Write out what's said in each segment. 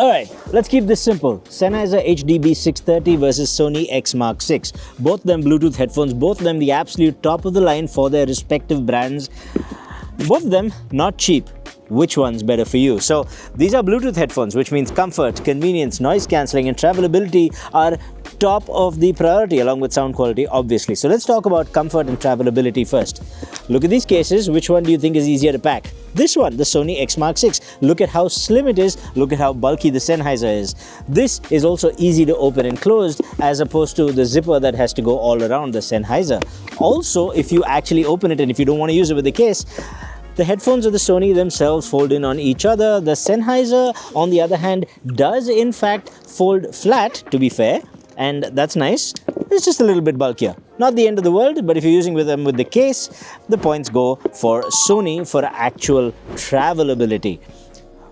Alright, let's keep this simple. Sennheiser HDB630 versus Sony XM6. Both of them Bluetooth headphones, both of them the absolute top of the line for their respective brands. Both of them not cheap. Which one's better for you? So these are Bluetooth headphones, which means comfort, convenience, noise cancelling and travelability are top of the priority along with sound quality, obviously. So let's talk about comfort and travelability first. Look at these cases. Which one do you think is easier to pack? This one, the Sony XM6. Look at how slim it is. Look at how bulky the Sennheiser is. This is also easy to open and close as opposed to the zipper that has to go all around the Sennheiser. Also, if you actually open it and if you don't want to use it with the case, the headphones of the Sony themselves fold in on each other. The Sennheiser, on the other hand, does in fact fold flat, to be fair, and that's nice. It's just a little bit bulkier. Not the end of the world, but if you're using them with the case, the points go for Sony for actual travelability.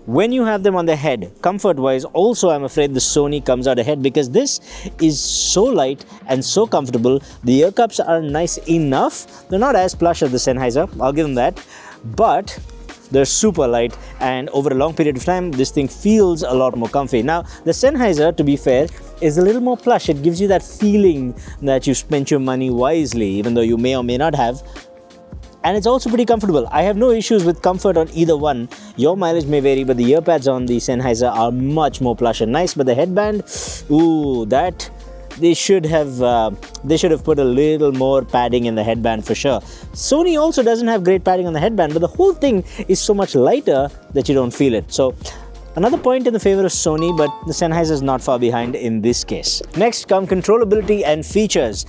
When you have them on the head, comfort-wise, also I'm afraid the Sony comes out ahead because this is so light and so comfortable. The ear cups are nice enough. They're not as plush as the Sennheiser, I'll give them that, but they're super light, and over a long period of time, this thing feels a lot more comfy. Now, the Sennheiser, to be fair, is a little more plush. It gives you that feeling that you spent your money wisely, even though you may or may not have. And it's also pretty comfortable. I have no issues with comfort on either one. Your mileage may vary, but the ear pads on the Sennheiser are much more plush and nice. But the headband, ooh, that they should have put a little more padding in the headband for sure. Sony also doesn't have great padding on the headband, but the whole thing is so much lighter that you don't feel it. So another point in the favor of Sony, but the Sennheiser is not far behind in this case. Next come controllability and features.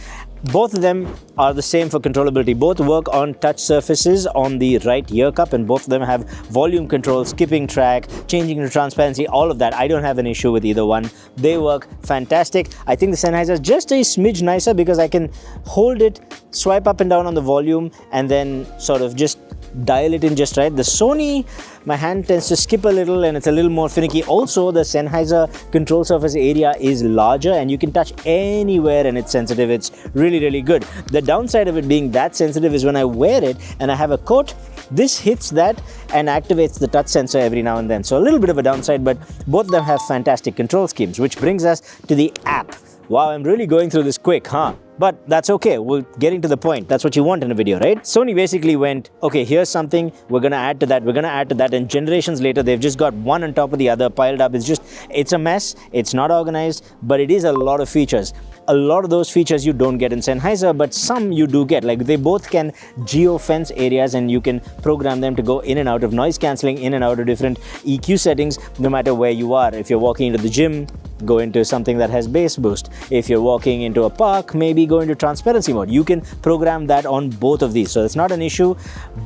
Both of them are the same for controllability. Both work on touch surfaces on the right ear cup, and both of them have volume control, skipping track, changing to transparency, all of that. I don't have an issue with either one. They work fantastic. I think the Sennheiser is just a smidge nicer because I can hold it, swipe up and down on the volume, and then sort of just dial it in just right. The Sony, my hand tends to skip a little and it's a little more finicky. Also, the Sennheiser control surface area is larger and you can touch anywhere and it's sensitive. It's really, really good. The downside of it being that sensitive is when I wear it and I have a coat, this hits that and activates the touch sensor every now and then. So a little bit of a downside, but both of them have fantastic control schemes, which brings us to the app. Wow, I'm really going through this quick, huh? But that's okay, we're getting to the point. That's what you want in a video, right? Sony basically went, okay, here's something, we're gonna add to that, we're gonna add to that, and generations later, they've just got one on top of the other piled up. It's a mess, it's not organized, but it is a lot of features. A lot of those features you don't get in Sennheiser, but some you do get. Like they both can geo-fence areas and you can program them to go in and out of noise cancelling, in and out of different EQ settings, no matter where you are. If you're walking into the gym, go into something that has bass boost. If you're walking into a park, maybe go into transparency mode. You can program that on both of these, so it's not an issue.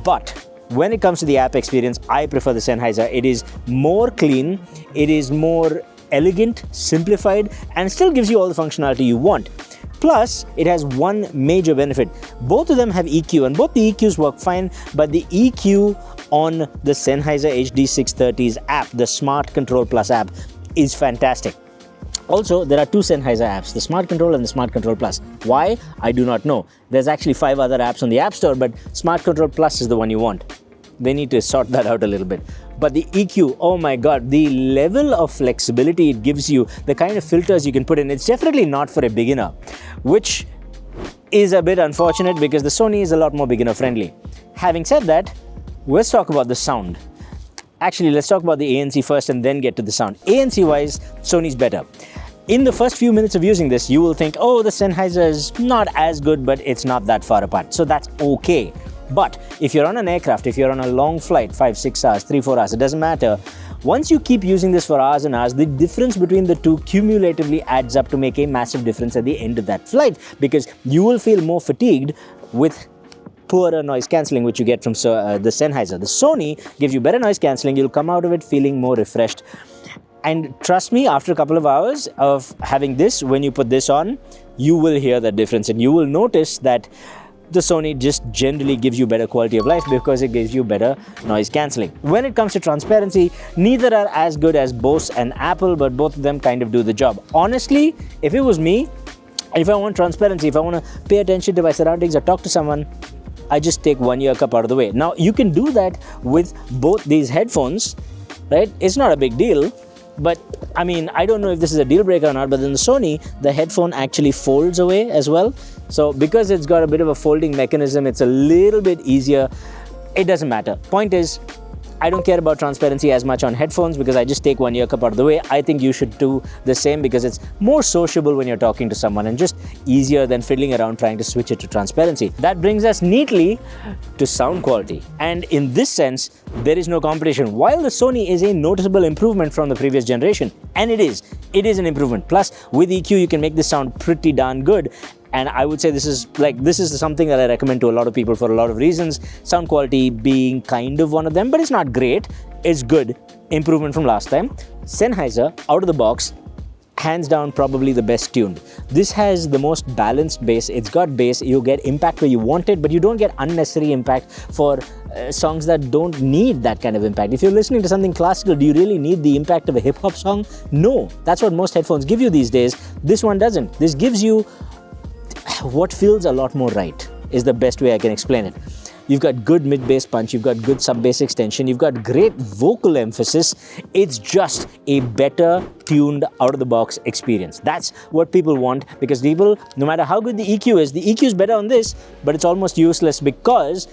But when it comes to the app experience, I prefer the Sennheiser. It is more clean, it is more elegant, simplified, and still gives you all the functionality you want. Plus, it has one major benefit. Both of them have EQ and both the EQs work fine, but the EQ on the Sennheiser HD630's app, the Smart Control Plus app, is fantastic. Also, there are two Sennheiser apps, the Smart Control and the Smart Control Plus. Why? I do not know. There's actually 5 other apps on the App Store, but Smart Control Plus is the one you want. They need to sort that out a little bit. But the EQ, oh my god, the level of flexibility it gives you, the kind of filters you can put in, it's definitely not for a beginner, which is a bit unfortunate because the Sony is a lot more beginner friendly. Having said that, let's talk about the sound. Actually, let's talk about the ANC first and then get to the sound. ANC wise, Sony's better. In the first few minutes of using this, you will think, oh, the Sennheiser is not as good, but it's not that far apart. So that's okay. But if you're on an aircraft, if you're on a long flight, 5, 6 hours, 3, 4 hours, it doesn't matter. Once you keep using this for hours and hours, the difference between the two cumulatively adds up to make a massive difference at the end of that flight, because you will feel more fatigued with poorer noise cancelling, which you get from the Sennheiser. The Sony gives you better noise cancelling. You'll come out of it feeling more refreshed. And trust me, after a couple of hours of having this, when you put this on, you will hear that difference and you will notice that the Sony just generally gives you better quality of life because it gives you better noise cancelling. When it comes to transparency, neither are as good as Bose and Apple, but both of them kind of do the job. Honestly, if it was me, if I want transparency, if I want to pay attention to my surroundings or talk to someone, I just take one ear cup out of the way. Now, you can do that with both these headphones, right? It's not a big deal. But I mean, I don't know if this is a deal breaker or not, but in the Sony, the headphone actually folds away as well. So because it's got a bit of a folding mechanism, it's a little bit easier. It doesn't matter. Point is, I don't care about transparency as much on headphones because I just take one ear cup out of the way. I think you should do the same because it's more sociable when you're talking to someone and just easier than fiddling around trying to switch it to transparency. That brings us neatly to sound quality. And in this sense, there is no competition. While the Sony is a noticeable improvement from the previous generation, and it is an improvement. Plus, with EQ, you can make this sound pretty darn good. And I would say this is something that I recommend to a lot of people for a lot of reasons. Sound quality being kind of one of them, but it's not great. It's good. Improvement from last time. Sennheiser, out of the box, hands down probably the best tuned. This has the most balanced bass. It's got bass. You get impact where you want it, but you don't get unnecessary impact for songs that don't need that kind of impact. If you're listening to something classical, do you really need the impact of a hip-hop song? No. That's what most headphones give you these days. This one doesn't. This gives you what feels a lot more right, is the best way I can explain it. You've got good mid-bass punch, you've got good sub-bass extension, you've got great vocal emphasis. It's just a better tuned out-of-the-box experience. That's what people want, because people, no matter how good the EQ is better on this, but it's almost useless because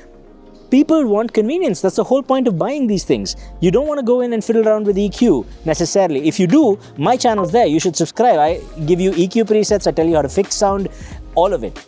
people want convenience. That's the whole point of buying these things. You don't want to go in and fiddle around with EQ necessarily. If you do, my channel's there. You should subscribe. I give you EQ presets, I tell you how to fix sound, all of it.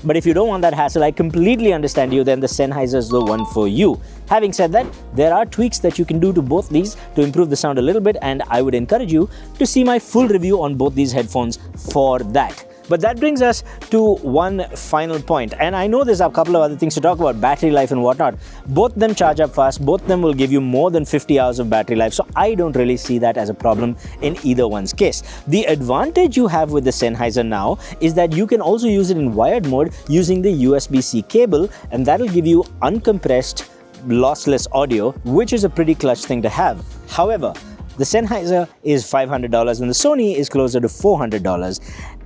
But if you don't want that hassle, I completely understand you, then the Sennheiser is the one for you. Having said that, there are tweaks that you can do to both these to improve the sound a little bit, and I would encourage you to see my full review on both these headphones for that. But that brings us to one final point. And I know there's a couple of other things to talk about, battery life and whatnot. Both them charge up fast. Both them will give you more than 50 hours of battery life. So I don't really see that as a problem in either one's case. The advantage you have with the Sennheiser now is that you can also use it in wired mode using the USB-C cable, and that'll give you uncompressed, lossless audio, which is a pretty clutch thing to have. However, the Sennheiser is $500 and the Sony is closer to $400,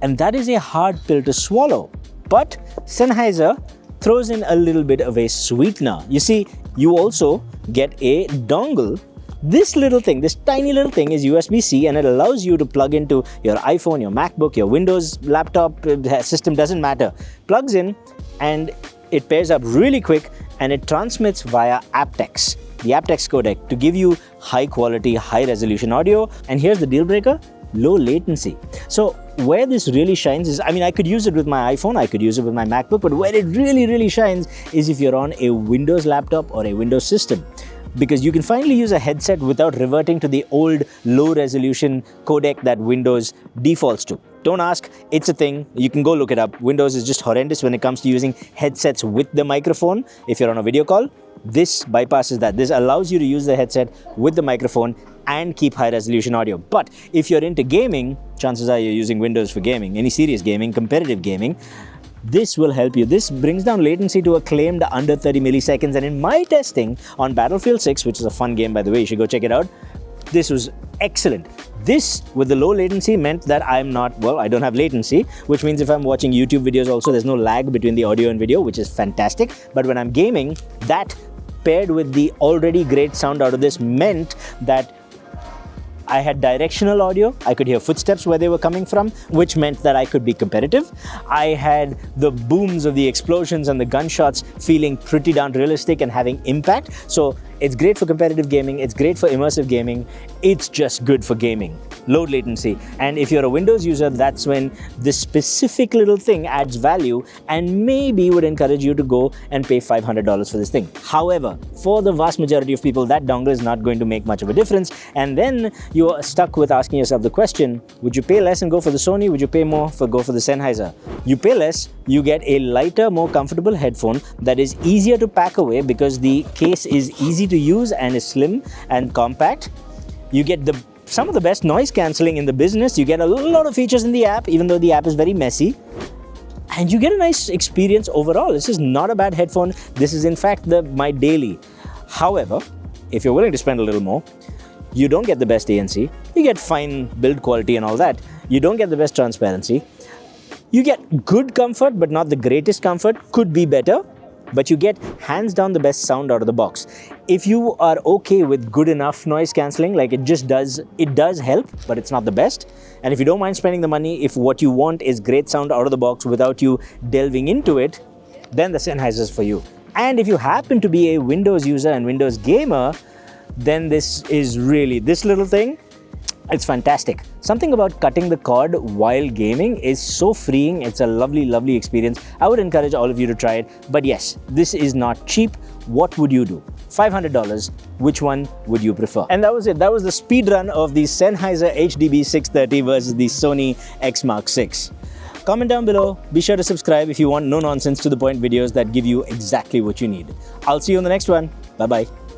and that is a hard pill to swallow. But Sennheiser throws in a little bit of a sweetener. You see, you also get a dongle. This little thing, this tiny little thing is USB-C, and it allows you to plug into your iPhone, your MacBook, your Windows laptop system, doesn't matter. Plugs in and it pairs up really quick, and it transmits via aptX, the aptX codec, to give you high quality, high resolution audio. And here's the deal breaker: low latency. So where this really shines is, I mean, I could use it with my iPhone, I could use it with my MacBook, but where it really shines is if you're on a Windows laptop or a Windows system, because you can finally use a headset without reverting to the old low resolution codec that Windows defaults to. Don't ask, it's a thing. You can go look it up. Windows is just horrendous when it comes to using headsets with the microphone. If you're on a video call, this bypasses that. This allows you to use the headset with the microphone and keep high resolution audio. But if you're into gaming, chances are you're using Windows for gaming, any serious gaming, competitive gaming, this will help you. This brings down latency to a claimed under 30 milliseconds. And in my testing on Battlefield 6, which is a fun game, by the way, you should go check it out, this was excellent. This, with the low latency, meant that I don't have latency, which means if I'm watching YouTube videos also, there's no lag between the audio and video, which is fantastic. But when I'm gaming, that paired with the already great sound out of this meant that I had directional audio. I could hear footsteps where they were coming from, which meant that I could be competitive. I had the booms of the explosions and the gunshots feeling pretty darn realistic and having impact. So it's great for competitive gaming. It's great for immersive gaming. It's just good for gaming. Low latency. And if you're a Windows user, that's when this specific little thing adds value and maybe would encourage you to go and pay $500 for this thing. However, for the vast majority of people, that dongle is not going to make much of a difference. And then you're stuck with asking yourself the question, would you pay less and go for the Sony? Would you pay more for go for the Sennheiser? You pay less, you get a lighter, more comfortable headphone that is easier to pack away because the case is easy to use and is slim and compact. You get some of the best noise cancelling in the business. You get a lot of features in the app, even though the app is very messy. And you get a nice experience overall. This is not a bad headphone. This is in fact my daily. However, if you're willing to spend a little more, you don't get the best ANC. You get fine build quality and all that. You don't get the best transparency. You get good comfort, but not the greatest comfort. Could be better. But you get hands down the best sound out of the box. If you are okay with good enough noise cancelling, like it does help, but it's not the best. And if you don't mind spending the money, if what you want is great sound out of the box without you delving into it, then the Sennheiser is for you. And if you happen to be a Windows user and Windows gamer, then this little thing, it's fantastic. Something about cutting the cord while gaming is so freeing. It's a lovely, lovely experience. I would encourage all of you to try it. But yes, this is not cheap. What would you do? $500. Which one would you prefer? And that was it. That was the speed run of the Sennheiser HDB630 versus the Sony XM6. Comment down below. Be sure to subscribe if you want no nonsense to the point videos that give you exactly what you need. I'll see you in the next one. Bye-bye.